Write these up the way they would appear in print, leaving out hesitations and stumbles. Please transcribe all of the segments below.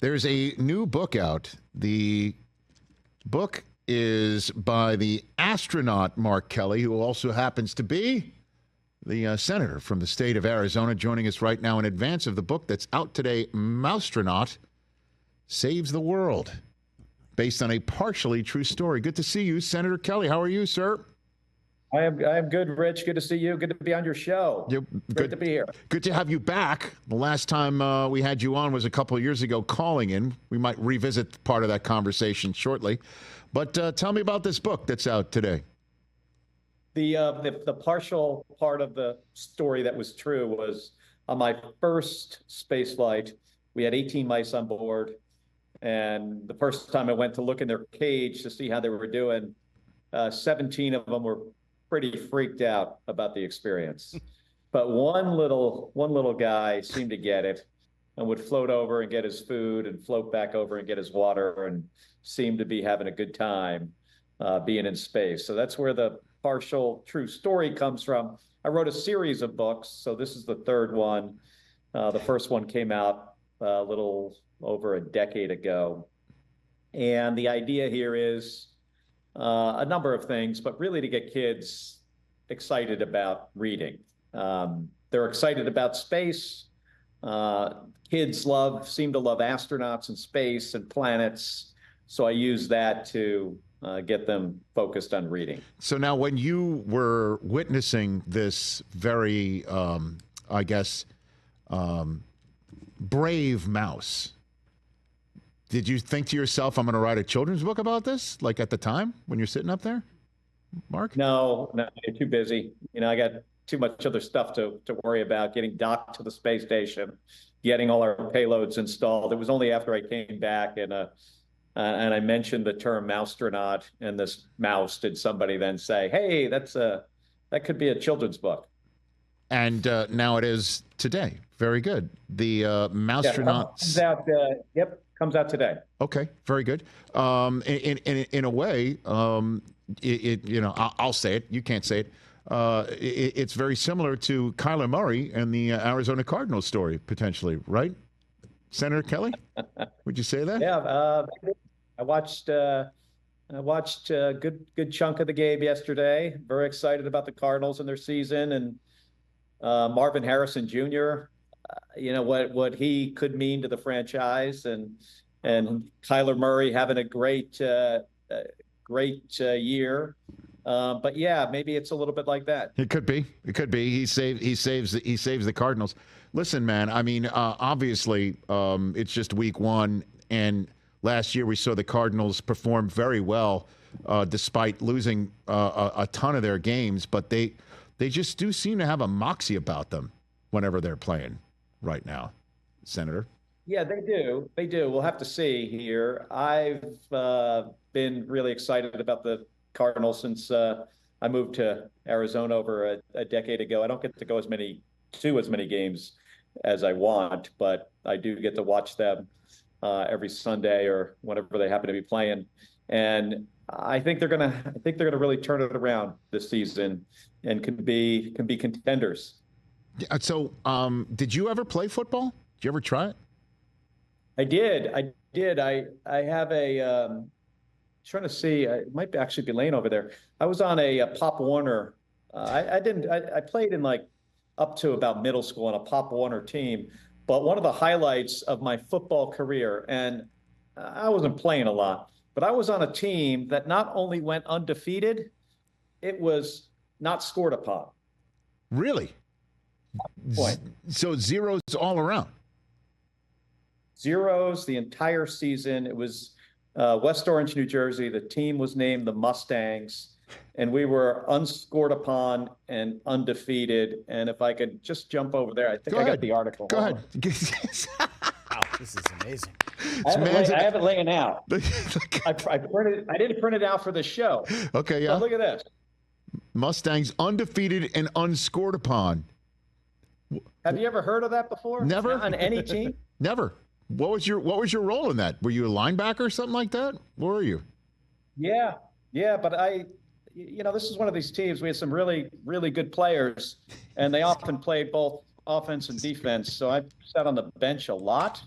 There's a new book out. The book is by the astronaut Mark Kelly, who also happens to be the senator from the state of Arizona, joining us right now in advance of the book that's out today, Mousetronaut Saves the World, based on a partially true story. Good to see you, Senator Kelly. How are you, sir? I am good, Rich. Good to see you. Good to be on your show. Great to be here. Good to have you back. The last time we had you on was a couple of years ago calling in. We might revisit part of that conversation shortly. But tell me about this book that's out today. The partial part of the story that was true was on my first space flight, we had 18 mice on board. And the first time I went to look in their cage to see how they were doing, 17 of them were pretty freaked out about the experience. But one little guy seemed to get it and would float over and get his food and float back over and get his water and seemed to be having a good time being in space. So that's where the partial true story comes from. I wrote a series of books, so this is the third one. The first one came out a little over a decade ago. And the idea here is a number of things, but really to get kids excited about reading. They're excited about space. Kids seem to love astronauts and space and planets. So I use that to get them focused on reading. So now when you were witnessing this very, brave mouse, did you think to yourself, I'm going to write a children's book about this? Like at the time when you're sitting up there, Mark? No, you're too busy. I got too much other stuff to worry about, getting docked to the space station, getting all our payloads installed. It was only after I came back and I mentioned the term Mousetronaut, and this mouse, did somebody then say, hey, that could be a children's book. And now it is today. Very good. The Mousetronaut. Comes out today. Okay, very good. In a way, I'll say it. You can't say it. It's very similar to Kyler Murray and the Arizona Cardinals story, potentially, right? Senator Kelly, would you say that? Yeah, I watched a good chunk of the game yesterday. Very excited about the Cardinals and their season, and Marvin Harrison Jr. What he could mean to the franchise, and Kyler Murray having a great year. But yeah, maybe it's a little bit like that. It could be. He saves the Cardinals. Listen, man, I mean, obviously, it's just week one, and last year we saw the Cardinals perform very well, despite losing a ton of their games. But they just do seem to have a moxie about them whenever they're playing right now, Senator. Yeah, they do. We'll have to see here. I've been really excited about the Cardinals since I moved to Arizona over a decade ago. I don't get to go as many games as I want, but I do get to watch them every Sunday or whenever they happen to be playing. And I think they're gonna really turn it around this season and can be contenders. So, did you ever play football? Did you ever try it? I did. I have a trying to see. It might actually be laying over there. I was on a Pop Warner. I played in like up to about middle school on a Pop Warner team. But one of the highlights of my football career, and I wasn't playing a lot, but I was on a team that not only went undefeated, it was not scored upon. Really? So zeros all around. Zeros the entire season. It was West Orange, New Jersey. The team was named the Mustangs, and we were unscored upon and undefeated. And if I could just jump over there, I think I got the article. Go ahead. Wow, this is amazing. I have it laying out. I didn't print it out for the show. Okay, yeah. But look at this. Mustangs undefeated and unscored upon. Have you ever heard of that before? Never. On any team? Never. What was your role in that? Were you a linebacker or something like that? Where were you? Yeah, but this is one of these teams. We had some really, really good players, and they often played both offense and defense. So I sat on the bench a lot.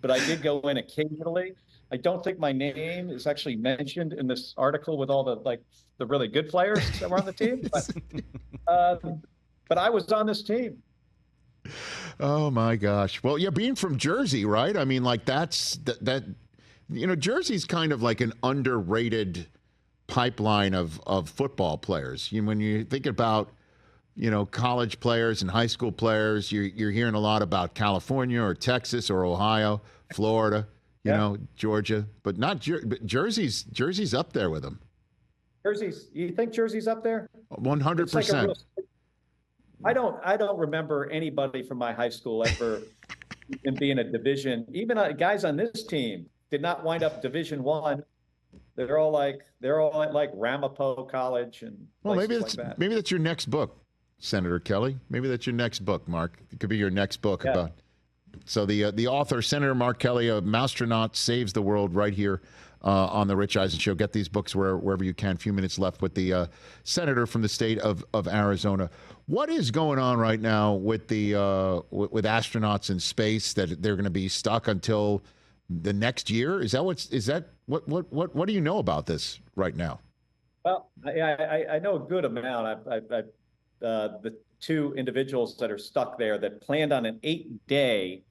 but I did go in occasionally. I don't think my name is actually mentioned in this article with all the really good players that were on the team, but I was on this team. Oh my gosh. Well, yeah, being from Jersey, right? I mean, like that Jersey's kind of like an underrated pipeline of football players. When you think about, college players and high school players, you're hearing a lot about California or Texas or Ohio, Florida, Georgia, but but Jersey's up there with them. You think Jersey's up there? 100%. I don't remember anybody from my high school ever being a division. Even guys on this team did not wind up Division I. They're all at like Ramapo College and places like that. Maybe that's your next book, Senator Kelly. Maybe that's your next book, Mark. It could be your next book about. So the author, Senator Mark Kelly of Mousetronaut Saves the World, right here on the Rich Eisen Show. Get these books wherever you can. A few minutes left with the senator from the state of Arizona. What is going on right now with the with astronauts in space that they're going to be stuck until the next year? What do you know about this right now? Well, I know a good amount. The two individuals that are stuck there that planned on an 8-day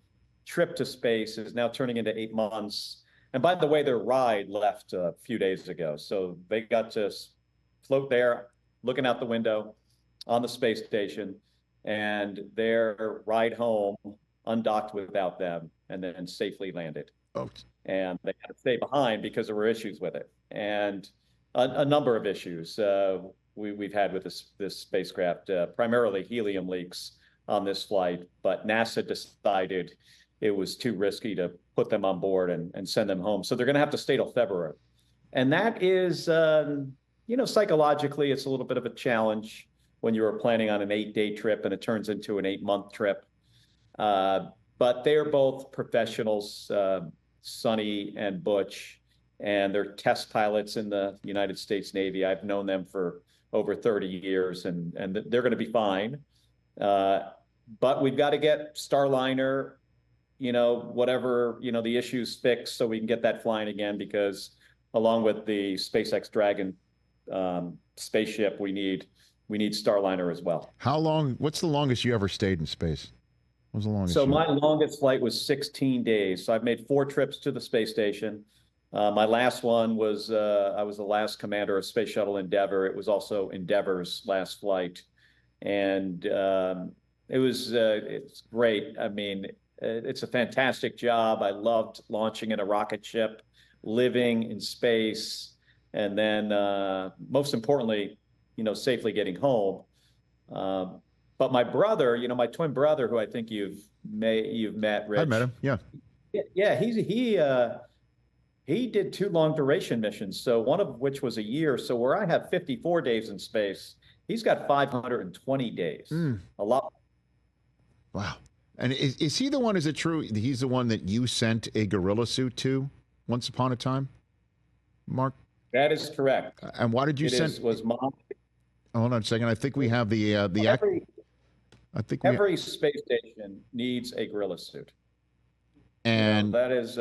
trip to space is now turning into 8 months. And by the way, their ride left a few days ago. So they got to float there, looking out the window on the space station, and their ride home undocked without them and then safely landed. Oh. And they had to stay behind because there were issues with it. And a number of issues we've had with this spacecraft, primarily helium leaks on this flight, but NASA decided it was too risky to put them on board and send them home. So they're going to have to stay till February. And that is, psychologically, it's a little bit of a challenge when you were planning on an 8-day trip and it turns into an 8-month trip. But they're both professionals, Sonny and Butch, and they're test pilots in the United States Navy. I've known them for over 30 years, and they're going to be fine. But we've got to get Starliner, whatever, the issues fixed so we can get that flying again, because along with the SpaceX Dragon spaceship, we need Starliner as well. How long? What's the longest you ever stayed in space? What was the longest? So my longest flight was 16 days. So I've made 4 trips to the space station. My last one was I was the last commander of Space Shuttle Endeavour. It was also Endeavour's last flight, and it's great. I mean, it's a fantastic job. I loved launching in a rocket ship, living in space, and then most importantly, safely getting home. But my brother, my twin brother, who I think you've met, Rich. I met him. Yeah. Yeah, he did 2 long duration missions. So one of which was a year. So where I have 54 days in space, he's got 520 days. A lot. Wow. And is he the one? Is it true? He's the one that you sent a gorilla suit to once upon a time, Mark? That is correct. And why did you send? Was mom? Hold on a second. I think we have the every space station needs a gorilla suit. And that is.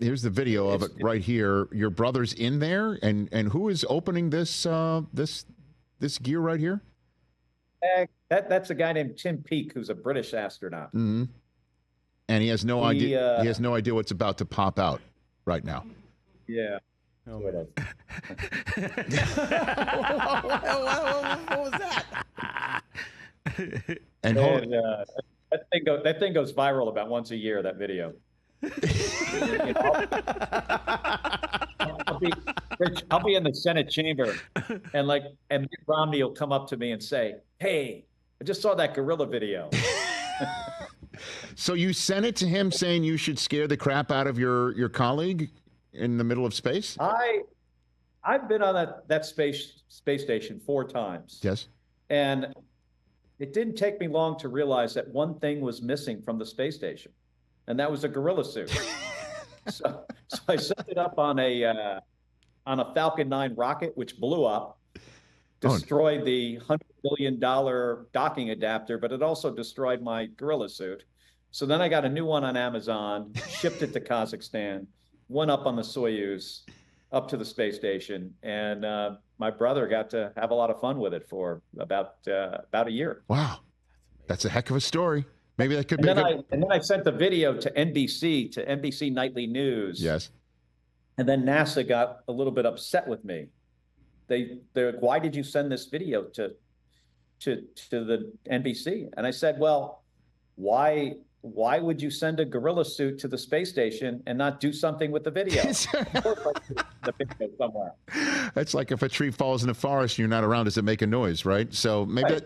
Here's the video of it right here. Your brother's in there, and who is opening this this gear right here? That's a guy named Tim Peake, who's a British astronaut. Mm-hmm. And he has no idea. He has no idea what's about to pop out right now. Yeah. Oh, what was that? And that thing goes viral about once a year. That video. I'll be in the Senate chamber, and Mitt Romney will come up to me and say, "Hey, I just saw that gorilla video." So you sent it to him saying you should scare the crap out of your colleague in the middle of space? I've been on that space station 4 times. Yes. And it didn't take me long to realize that one thing was missing from the space station, and that was a gorilla suit. so I set it up on a Falcon 9 rocket, which blew up, destroyed the $100 billion docking adapter, but it also destroyed my gorilla suit. So then I got a new one on Amazon, shipped it to Kazakhstan, went up on the Soyuz, up to the space station, and my brother got to have a lot of fun with it for about a year. Wow, that's a heck of a story. Maybe that could be. And then I sent the video to NBC Nightly News. Yes. And then NASA got a little bit upset with me. They're like, why did you send this video to the NBC? And I said, well, why would you send a gorilla suit to the space station and not do something with the video? The video somewhere. That's like if a tree falls in the forest and you're not around, does it make a noise, right? So maybe right.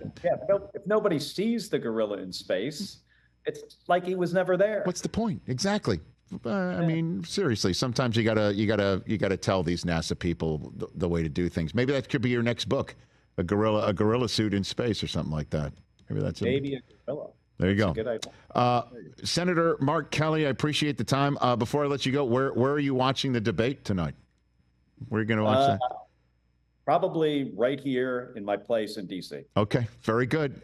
If nobody sees the gorilla in space, it's like he was never there. What's the point? Exactly. I mean, seriously, sometimes you gotta tell these NASA people the way to do things. Maybe that could be your next book, a gorilla suit in space or something like that. Maybe that's a gorilla. There you go. Good idea. Senator Mark Kelly, I appreciate the time. Before I let you go, where are you watching the debate tonight? Where are you going to watch that? Probably right here in my place in D.C. Okay, very good.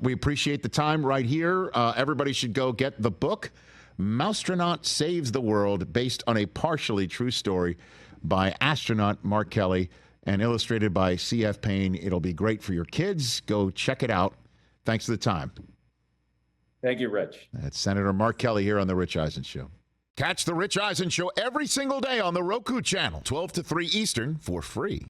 We appreciate the time right here. Everybody should go get the book, Mousetronaut Saves the World, based on a partially true story by astronaut Mark Kelly and illustrated by C.F. Payne. It'll be great for your kids. Go check it out. Thanks for the time. Thank you, Rich. That's Senator Mark Kelly here on The Rich Eisen Show. Catch The Rich Eisen Show every single day on the Roku channel, 12 to 3 Eastern, for free.